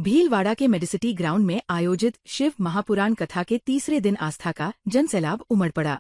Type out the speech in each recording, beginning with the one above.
भीलवाड़ा के मेडिसिटी ग्राउंड में आयोजित शिव महापुराण कथा के तीसरे दिन आस्था का जनसैलाब उमड़ पड़ा।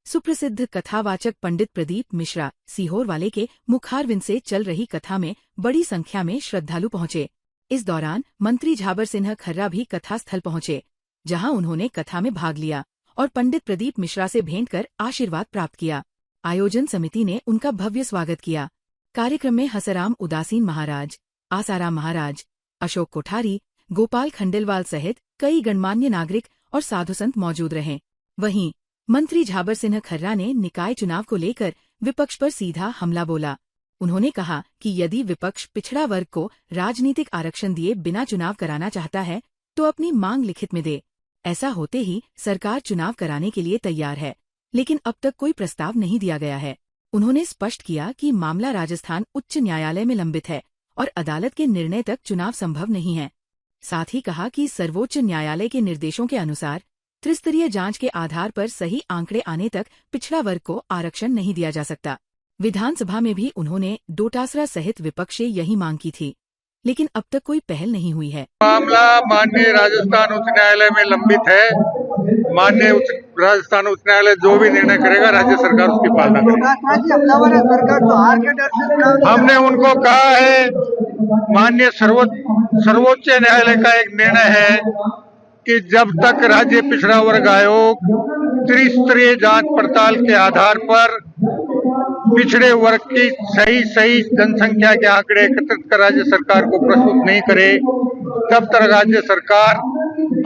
सुप्रसिद्ध कथावाचक पंडित प्रदीप मिश्रा सीहोर वाले के मुखारविंद से चल रही कथा में बड़ी संख्या में श्रद्धालु पहुंचे। इस दौरान मंत्री झाबर सिंह खर्रा भी कथास्थल पहुंचे, जहां उन्होंने कथा में भाग लिया और पंडित प्रदीप मिश्रा से भेंट कर आशीर्वाद प्राप्त किया। आयोजन समिति ने उनका भव्य स्वागत किया। कार्यक्रम में हसराम उदासीन महाराज, आसाराम महाराज, अशोक कोठारी, गोपाल खंडेलवाल सहित कई गणमान्य नागरिक और साधु संत मौजूद रहे। वहीं मंत्री झाबर सिंह खर्रा ने निकाय चुनाव को लेकर विपक्ष पर सीधा हमला बोला। उन्होंने कहा कि यदि विपक्ष पिछड़ा वर्ग को राजनीतिक आरक्षण दिए बिना चुनाव कराना चाहता है तो अपनी मांग लिखित में दे। ऐसा होते ही सरकार चुनाव कराने के लिए तैयार है, लेकिन अब तक कोई प्रस्ताव नहीं दिया गया है। उन्होंने स्पष्ट किया कि मामला राजस्थान उच्च न्यायालय में लंबित है और अदालत के निर्णय तक चुनाव संभव नहीं है। साथ ही कहा कि सर्वोच्च न्यायालय के निर्देशों के अनुसार त्रिस्तरीय जांच के आधार पर सही आंकड़े आने तक पिछड़ा वर्ग को आरक्षण नहीं दिया जा सकता। विधानसभा में भी उन्होंने डोटासरा सहित विपक्ष से यही मांग की थी, लेकिन अब तक कोई पहल नहीं हुई है। मामला माननीय राजस्थान उच्च न्यायालय में लंबित है। माननीय राजस्थान उच्च न्यायालय जो भी निर्णय करेगा राज्य सरकार उसकी पालना करेगी। हमने उनको कहा है, माननीय सर्वोच्च न्यायालय का एक निर्णय है कि जब तक राज्य पिछड़ा वर्ग आयोग त्रिस्तरीय जांच पड़ताल के आधार पर पिछड़े वर्ग की सही जनसंख्या के आंकड़े एकत्रित कर राज्य सरकार को प्रस्तुत नहीं करे, तब तक राज्य सरकार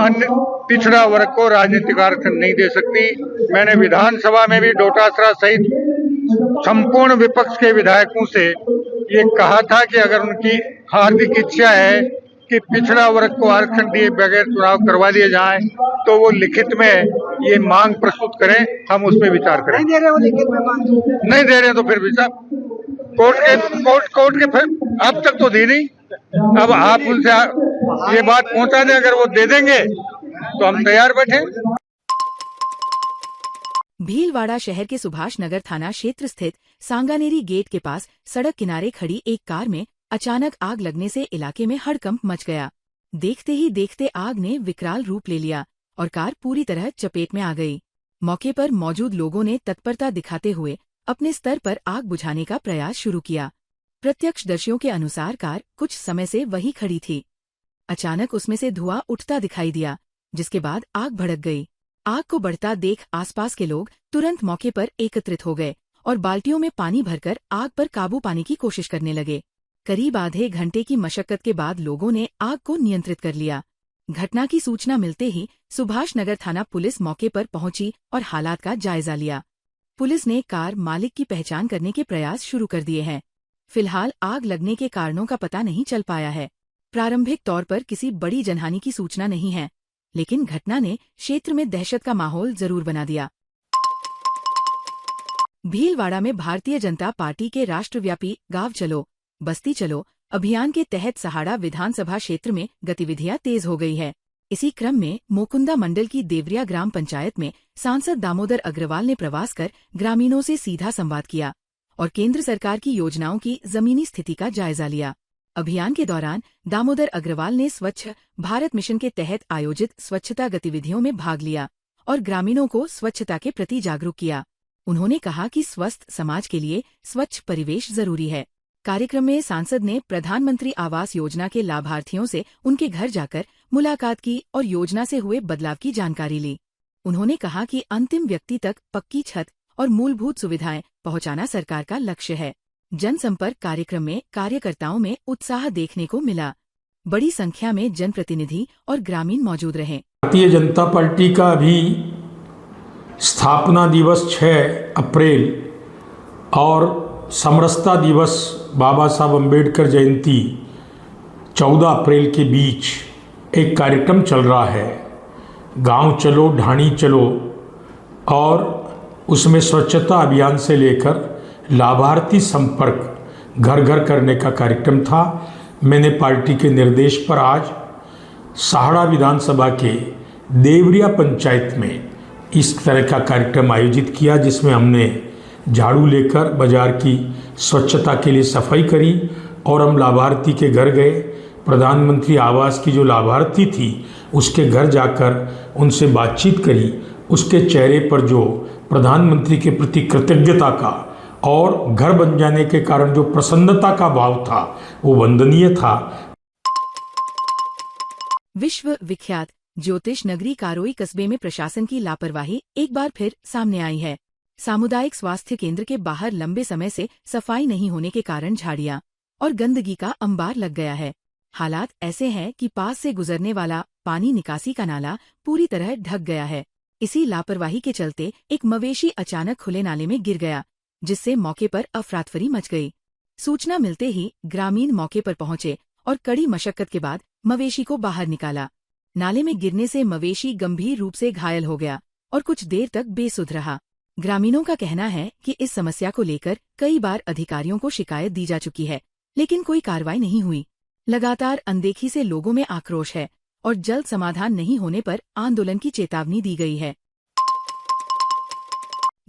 अन्य पिछड़ा वर्ग को राजनीतिक आरक्षण नहीं दे सकती। मैंने विधानसभा में भी डोटासरा सहित संपूर्ण विपक्ष के विधायकों से ये कहा था कि अगर उनकी हार्दिक इच्छा है कि पिछड़ा वर्ग को आरक्षण दिए बगैर चुनाव करवा दिए जाए तो वो लिखित में ये मांग प्रस्तुत करें, हम उस पर विचार करें। नहीं दे रहे, वो लिखित में मांग नहीं दे रहे तो फिर विचार कोर्ट के फिर अब तक तो दी नहीं। अब आप उनसे ये बात पहुंचा दें, अगर वो दे देंगे तो हम तैयार बैठे। भीलवाड़ा शहर के सुभाष नगर थाना क्षेत्र स्थित सांगानेरी गेट के पास सड़क किनारे खड़ी एक कार में अचानक आग लगने से इलाके में हड़कंप मच गया। देखते ही देखते आग ने विकराल रूप ले लिया और कार पूरी तरह चपेट में आ गई। मौके पर मौजूद लोगों ने तत्परता दिखाते हुए अपने स्तर पर आग बुझाने का प्रयास शुरू किया। प्रत्यक्षदर्शियों के अनुसार कार कुछ समय से वहीं खड़ी थी। अचानक उसमें से धुआं उठता दिखाई दिया, जिसके बाद आग भड़क गई। आग को बढ़ता देख आसपास के लोग तुरंत मौके पर एकत्रित हो गए और बाल्टियों में पानी भरकर आग पर काबू पाने की कोशिश करने लगे। करीब आधे घंटे की मशक्कत के बाद लोगों ने आग को नियंत्रित कर लिया। घटना की सूचना मिलते ही सुभाष नगर थाना पुलिस मौके पर पहुंची और हालात का जायजा लिया। पुलिस ने कार मालिक की पहचान करने के प्रयास शुरू कर दिए हैं। फिलहाल आग लगने के कारणों का पता नहीं चल पाया है। प्रारंभिक तौर पर किसी बड़ी जनहानि की सूचना नहीं है, लेकिन घटना ने क्षेत्र में दहशत का माहौल जरूर बना दिया। भीलवाड़ा में भारतीय जनता पार्टी के राष्ट्रव्यापी गांव चलो बस्ती चलो अभियान के तहत सहाड़ा विधानसभा क्षेत्र में गतिविधियां तेज हो गई है। इसी क्रम में मोकुंदा मंडल की देवरिया ग्राम पंचायत में सांसद दामोदर अग्रवाल ने प्रवास कर ग्रामीणों से सीधा संवाद किया और केंद्र सरकार की योजनाओं की जमीनी स्थिति का जायजा लिया। अभियान के दौरान दामोदर अग्रवाल ने स्वच्छ भारत मिशन के तहत आयोजित स्वच्छता गतिविधियों में भाग लिया और ग्रामीणों को स्वच्छता के प्रति जागरूक किया। उन्होंने कहा कि स्वस्थ समाज के लिए स्वच्छ परिवेश जरूरी है। कार्यक्रम में सांसद ने प्रधानमंत्री आवास योजना के लाभार्थियों से उनके घर जाकर मुलाकात की और योजना से हुए बदलाव की जानकारी ली। उन्होंने कहा कि अंतिम व्यक्ति तक पक्की छत और मूलभूत सुविधाएं पहुंचाना सरकार का लक्ष्य है। जनसंपर्क कार्यक्रम में कार्यकर्ताओं में उत्साह देखने को मिला। बड़ी संख्या में जनप्रतिनिधि और ग्रामीण मौजूद रहे। भारतीय जनता पार्टी का अभी स्थापना दिवस 6 अप्रैल और समरसता दिवस बाबा साहब अम्बेडकर जयंती 14 अप्रैल के बीच एक कार्यक्रम चल रहा है, गांव चलो ढाणी चलो, और उसमें स्वच्छता अभियान से लेकर लाभार्थी संपर्क घर घर करने का कार्यक्रम था। मैंने पार्टी के निर्देश पर आज सहाड़ा विधानसभा के देवरिया पंचायत में इस तरह का कार्यक्रम आयोजित किया, जिसमें हमने झाड़ू लेकर बाजार की स्वच्छता के लिए सफाई करी और हम लाभार्थी के घर गए प्रधानमंत्री आवास की जो लाभार्थी थी उसके घर जाकर उनसे बातचीत करी, उसके चेहरे पर जो प्रधानमंत्री के प्रति कृतज्ञता का और घर बन जाने के कारण जो प्रसन्नता का भाव था वो वंदनीय था। विश्व विख्यात ज्योतिष नगरी कारोई कस्बे में प्रशासन की लापरवाही एक बार फिर सामने आई है। सामुदायिक स्वास्थ्य केंद्र के बाहर लंबे समय से सफाई नहीं होने के कारण झाड़ियां और गंदगी का अंबार लग गया है। हालात ऐसे हैं कि पास से गुजरने वाला पानी निकासी का नाला पूरी तरह ढक गया है। इसी लापरवाही के चलते एक मवेशी अचानक खुले नाले में गिर गया, जिससे मौके पर अफरातफरी मच गई। सूचना मिलते ही ग्रामीण मौके पर पहुंचे और कड़ी मशक्कत के बाद मवेशी को बाहर निकाला। नाले में गिरने से मवेशी गंभीर रूप से घायल हो गया और कुछ देर तक बेसुध रहा। ग्रामीणों का कहना है कि इस समस्या को लेकर कई बार अधिकारियों को शिकायत दी जा चुकी है, लेकिन कोई कार्रवाई नहीं हुई। लगातार अनदेखी से लोगों में आक्रोश है और जल्द समाधान नहीं होने पर आंदोलन की चेतावनी दी गई है।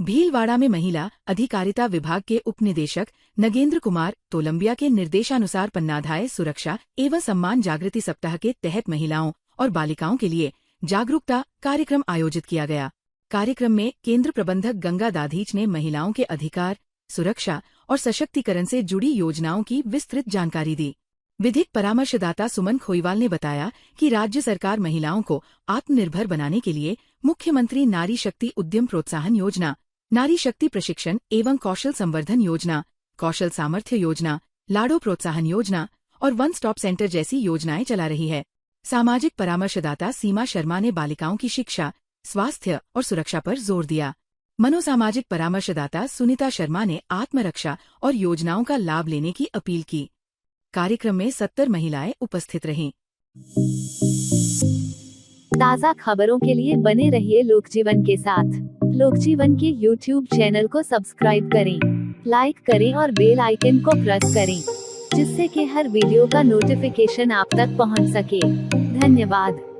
भीलवाड़ा में महिला अधिकारिता विभाग के उपनिदेशक नगेंद्र कुमार तोलंबिया के निर्देशानुसार पन्नाधाय सुरक्षा एवं सम्मान जागृति सप्ताह के तहत महिलाओं और बालिकाओं के लिए जागरूकता कार्यक्रम आयोजित किया गया। कार्यक्रम में केंद्र प्रबंधक गंगा दाधीच ने महिलाओं के अधिकार, सुरक्षा और सशक्तिकरण से जुड़ी योजनाओं की विस्तृत जानकारी दी। विधिक परामर्शदाता सुमन खोईवाल ने बताया कि राज्य सरकार महिलाओं को आत्मनिर्भर बनाने के लिए मुख्यमंत्री नारी शक्ति उद्यम प्रोत्साहन योजना, नारी शक्ति प्रशिक्षण एवं कौशल संवर्धन योजना, कौशल सामर्थ्य योजना, लाड़ो प्रोत्साहन योजना और वन स्टॉप सेंटर जैसी योजनाएं चला रही है। सामाजिक परामर्शदाता सीमा शर्मा ने बालिकाओं की शिक्षा, स्वास्थ्य और सुरक्षा पर जोर दिया। मनोसामाजिक परामर्शदाता सुनीता शर्मा ने आत्मरक्षा और योजनाओं का लाभ लेने की अपील की। कार्यक्रम में 70 महिलाएं उपस्थित रहीं। ताज़ा खबरों के लिए बने रहिए लोकजीवन के साथ। लोकजीवन के YouTube चैनल को सब्सक्राइब करें, लाइक करें और बेल आइकन को प्रेस करें, जिससे कि हर वीडियो का नोटिफिकेशन आप तक पहुंच सके। धन्यवाद।